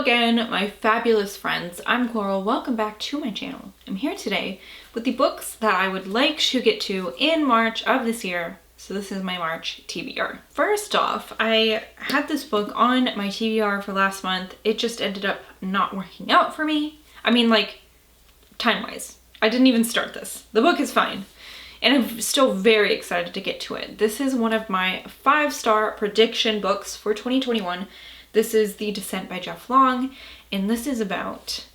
again, my fabulous friends. I'm Coral. Welcome back to my channel. I'm here today with the books that I would like to get to in March of this year. So this is my March TBR. First off, I had this book on my TBR for last month. It just ended up not working out for me. I mean, like, time-wise. I didn't even start this. The book is fine. And I'm still very excited to get to it. This is one of my 5-star prediction books for 2021. This is The Descent by Jeff Long, and this is about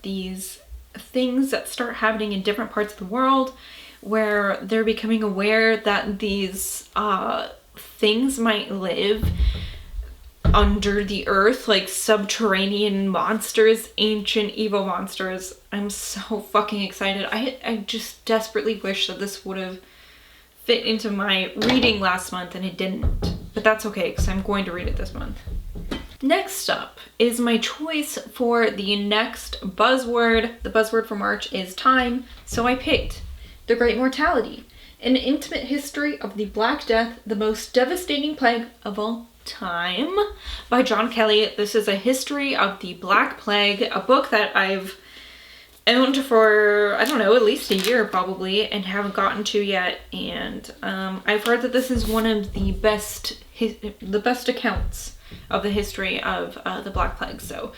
these things that start happening in different parts of the world where they're becoming aware that these things might live under the earth, like subterranean monsters, ancient evil monsters. I'm so fucking excited. I just desperately wish that this would have fit into my reading last month, and it didn't. But that's okay, because I'm going to read it this month. Next up is my choice for the next buzzword. The buzzword for March is time, so I picked The Great Mortality, an intimate history of the Black Death, the most devastating plague of all time, by John Kelly. This is a history of the Black Plague, a book that I've owned for, I don't know, at least a year probably, and haven't gotten to yet. And I've heard that this is one of the best accounts of the history of the Black Plague. So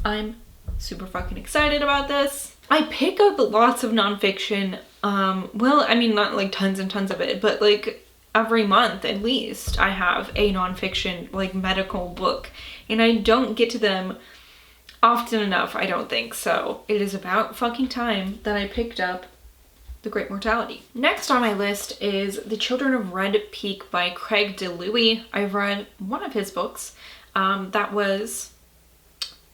I'm super fucking excited about this. I pick up lots of nonfiction. Well, I mean, not like tons and tons of it, but like every month at least I have a nonfiction, like, medical book, and I don't get to them often enough, I don't think. So it is about fucking time that I picked up The Great Mortality. Next on my list is The Children of Red Peak by Craig DiLouie. I've read one of his books. That was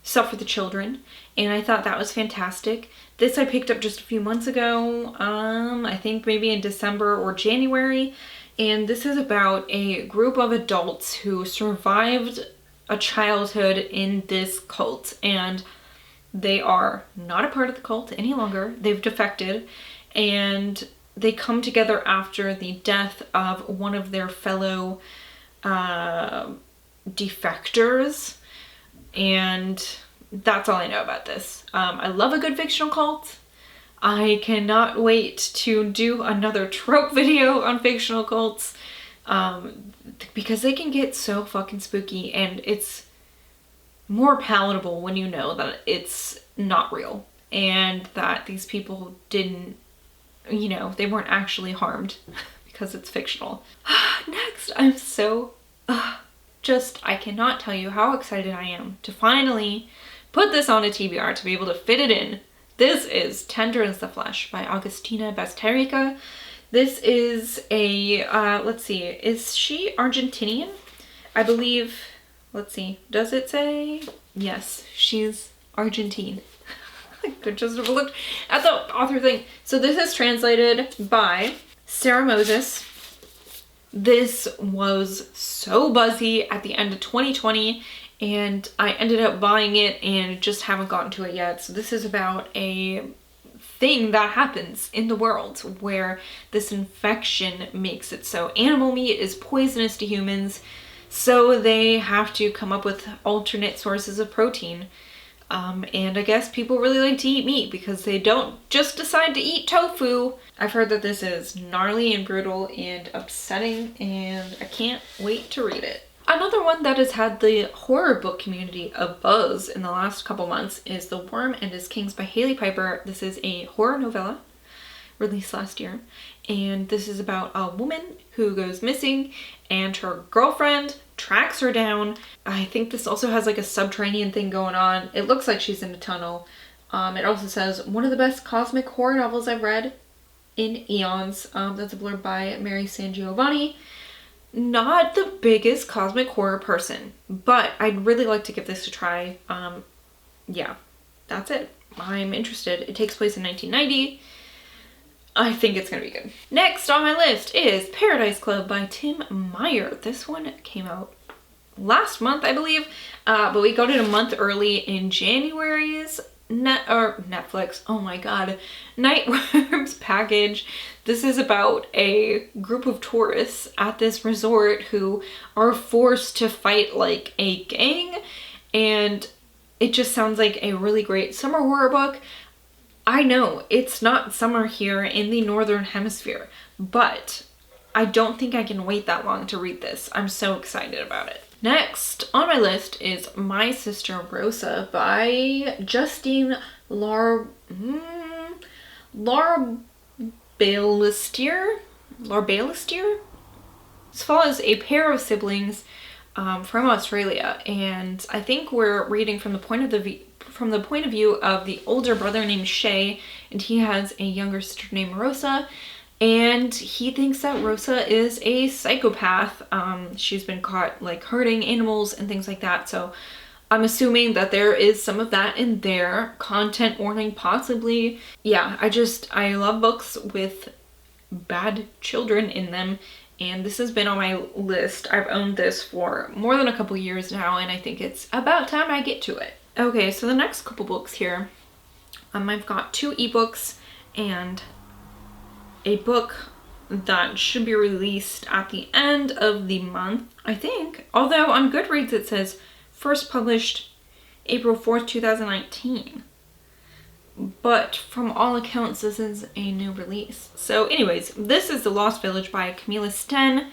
Stuff for the Children, and I thought that was fantastic. This I picked up just a few months ago, I think maybe in December or January, and this is about a group of adults who survived a childhood in this cult, and they are not a part of the cult any longer. They've defected, and they come together after the death of one of their fellow defectors, and that's all I know about this. I love a good fictional cult. I cannot wait to do another trope video on fictional cults, because they can get so fucking spooky, and it's more palatable when you know that it's not real and that these people didn't, you know, they weren't actually harmed because it's fictional. Next, I'm so I cannot tell you how excited I am to finally put this on a TBR, to be able to fit it in. This is Tender as the Flesh by Agustina Bazterrica. This is a, let's see, is she Argentinian? I believe, let's see, does it say? Yes, she's Argentine. I could just have looked at the author thing. So this is translated by Sarah Moses. This was so buzzy at the end of 2020, and I ended up buying it and just haven't gotten to it yet. So this is about a thing that happens in the world where this infection makes it so animal meat is poisonous to humans, so they have to come up with alternate sources of protein. And I guess people really like to eat meat because they don't just decide to eat tofu. I've heard that this is gnarly and brutal and upsetting, and I can't wait to read it. Another one that has had the horror book community a buzz in the last couple months is The Worm and His Kings by Hailey Piper. This is a horror novella released last year, and this is about a woman who goes missing and her girlfriend tracks her down. I think this also has like a subterranean thing going on. It looks like she's in a tunnel. It also says, one of the best cosmic horror novels I've read in eons. That's a blurb by Mary San Giovanni. Not the biggest cosmic horror person, but I'd really like to give this a try. Yeah, that's it. I'm interested. It takes place in 1990. I think it's gonna be good. Next on my list is Paradise Club by Tim Meyer. This one came out last month, I believe, but we got it a month early in January's Netflix, oh my god, Nightworms package. This is about a group of tourists at this resort who are forced to fight like a gang, and it just sounds like a really great summer horror book. I know it's not summer here in the Northern Hemisphere, but I don't think I can wait that long to read this. I'm so excited about it. Next on my list is My Sister Rosa by Justine Larbalestier. This follows a pair of siblings from Australia, and I think we're reading from the point of view of the older brother named Shay, and he has a younger sister named Rosa. And he thinks that Rosa is a psychopath. She's been caught like hurting animals and things like that. So I'm assuming that there is some of that in there. Content warning possibly. Yeah, I love books with bad children in them. And this has been on my list. I've owned this for more than a couple years now, and I think it's about time I get to it. Okay, so the next couple books here. I've got 2 ebooks and a book that should be released at the end of the month, I think. Although on Goodreads it says first published April 4th, 2019. But from all accounts, this is a new release. So anyways, this is The Lost Village by Camilla Sten.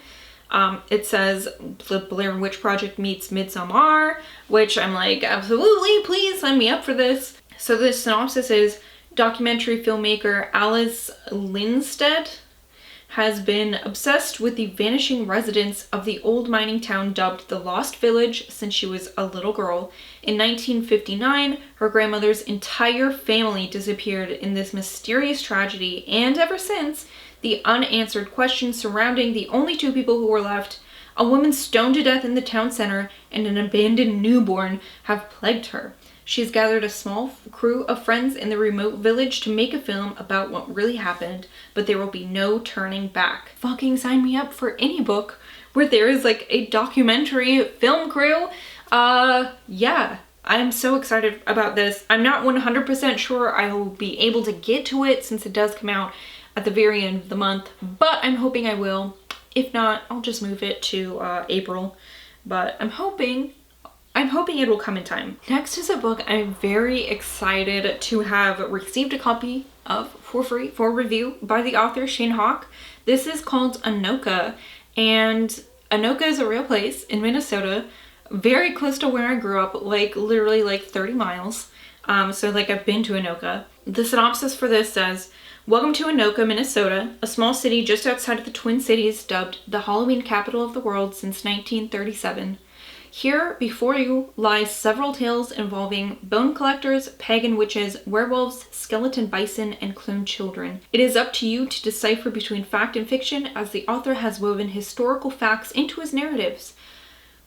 It says the Blair Witch Project meets Midsommar, which I'm like, absolutely, please sign me up for this. So the synopsis is, documentary filmmaker Alice Lindstedt has been obsessed with the vanishing residents of the old mining town dubbed the Lost Village since she was a little girl. In 1959, her grandmother's entire family disappeared in this mysterious tragedy, and ever since, the unanswered questions surrounding the only 2 people who were left, a woman stoned to death in the town center and an abandoned newborn, have plagued her. She's gathered a small crew of friends in the remote village to make a film about what really happened, but there will be no turning back. Fucking sign me up for any book where there is like a documentary film crew. Yeah, I'm so excited about this. I'm not 100% sure I will be able to get to it since it does come out at the very end of the month, but I'm hoping I will. If not, I'll just move it to April, but I'm hoping it will come in time. Next is a book I'm very excited to have received a copy of for free for review by the author Shane Hawk. This is called Anoka, and Anoka is a real place in Minnesota, very close to where I grew up, like literally like 30 miles. So like I've been to Anoka. The synopsis for this says, welcome to Anoka, Minnesota, a small city just outside of the Twin Cities, dubbed the Halloween capital of the world since 1937. Here before you lie several tales involving bone collectors, pagan witches, werewolves, skeleton bison, and cloned children. It is up to you to decipher between fact and fiction, as the author has woven historical facts into his narratives.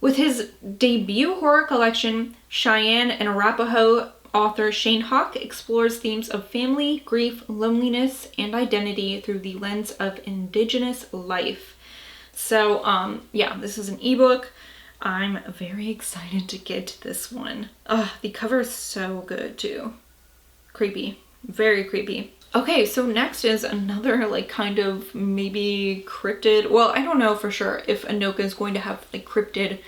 With his debut horror collection, Cheyenne and Arapaho, author Shane Hawk explores themes of family, grief, loneliness, and identity through the lens of Indigenous life. So, yeah, this is an ebook. I'm very excited to get this one. The cover is so good too. Creepy. Very creepy. Okay, so next is another like kind of maybe cryptid. Well, I don't know for sure if Anoka is going to have like cryptid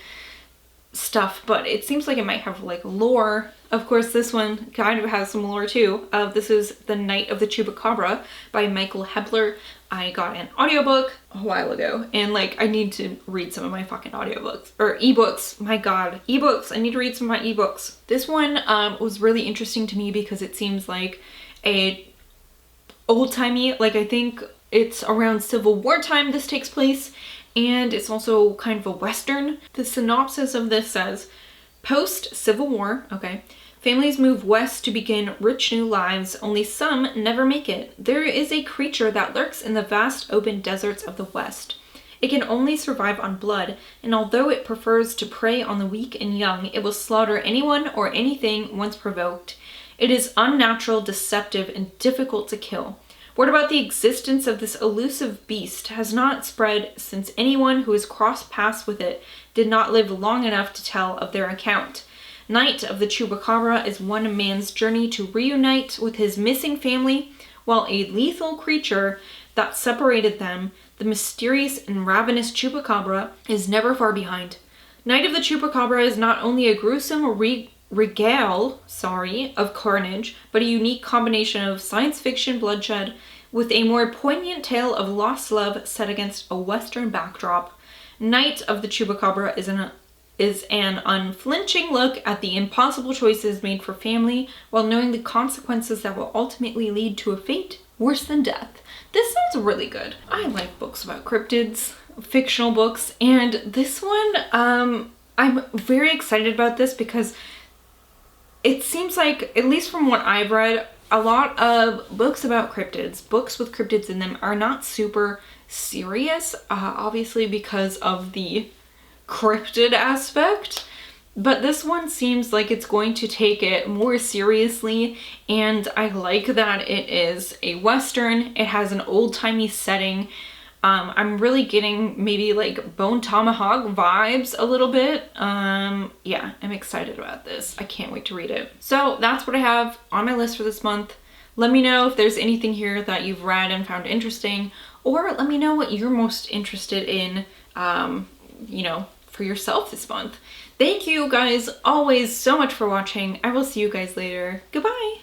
stuff, but it seems like it might have like lore. Of course, this one kind of has some lore too. This is The Night of the Chupacabra by Michael Hebler. I got an audiobook a while ago, and like I need to read some of my fucking audiobooks or ebooks. My god, ebooks. I need to read some of my ebooks. This one was really interesting to me because it seems like a old-timey, like I think it's around Civil War time this takes place, and it's also kind of a western. The synopsis of this says, post-Civil War, okay, families move west to begin rich new lives, only some never make it. There is a creature that lurks in the vast open deserts of the West. It can only survive on blood, and although it prefers to prey on the weak and young, it will slaughter anyone or anything once provoked. It is unnatural, deceptive, and difficult to kill. Word about the existence of this elusive beast has not spread since anyone who has crossed paths with it did not live long enough to tell of their account. Night of the Chupacabra is one man's journey to reunite with his missing family, while a lethal creature that separated them, the mysterious and ravenous Chupacabra, is never far behind. Night of the Chupacabra is not only a gruesome regale, of carnage, but a unique combination of science fiction bloodshed with a more poignant tale of lost love set against a Western backdrop. Night of the Chupacabra is an unflinching look at the impossible choices made for family while knowing the consequences that will ultimately lead to a fate worse than death. This sounds really good. I like books about cryptids, fictional books, and this one, I'm very excited about this because it seems like, at least from what I've read, a lot of books about cryptids, books with cryptids in them, are not super serious, obviously because of the cryptid aspect. But this one seems like it's going to take it more seriously, and I like that it is a Western. It has an old-timey setting. I'm really getting maybe like Bone Tomahawk vibes a little bit. Yeah, I'm excited about this. I can't wait to read it. So that's what I have on my list for this month. Let me know if there's anything here that you've read and found interesting, or let me know what you're most interested in, you know, for yourself this month. Thank you guys always so much for watching. I will see you guys later. Goodbye.